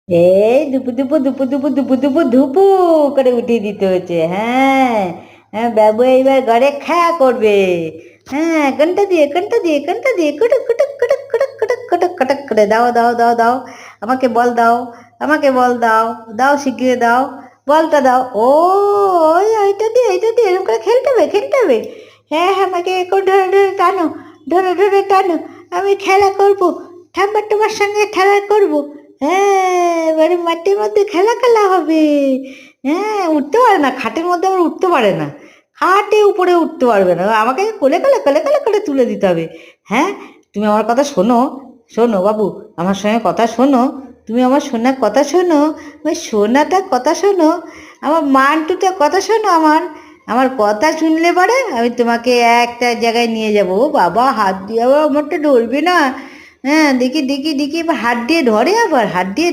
এই দুপু দুপু দুপু দুপু দুপু দুপু ধুপু করে উঠিয়ে দিতে হচ্ছে। হ্যাঁ, হ্যাঁ, বাবু এইবার ঘরে খাওয়া করবে। হ্যাঁ, কোনটা দিয়ে কুটুক কুটুক কুটুক কুটুক কুটুক কুটুক কুটুক করে দাও দাও দাও দাও। আমাকে বল দাও, আমাকে বল দাও, দাও শিখিয়ে দাও, বলটা দাও। ও ওই এইটা দিয়ে এরকম করে খেলতে হবে। হ্যাঁ হ্যাঁ, আমাকে এখন ধরে ধরে টানো, ধরে ধরে টানো, আমি খেলা করবো, ঠাম্মা তোমার সঙ্গে খেলা করবো। হ্যাঁ, এবারে মাঠের মধ্যে খেলা হবে। হ্যাঁ, উঠতে পারে না, খাটের মধ্যে আবার উঠতে পারে না, খাটে উপরে উঠতে পারবে না, আমাকে কোলে করে তুলে দিতে হবে। হ্যাঁ, তুমি আমার কথা শোনো, শোনো বাবু, আমার সঙ্গে কথা শোনো, তুমি আমার সোনার কথা শোনো, ওই সোনাটা কথা শোনো, আমার মান্টুটা কথা শোনো, আমার আমার কথা শুনলে পরে আমি তোমাকে একটা জায়গায় নিয়ে যাবো। ও বাবা, হাত দিয়ে আবার আমারটা ধরবে না। হ্যাঁ, দেখি দেখি দেখি, এবার হাত দিয়ে ধরে, আবার হাত দিয়ে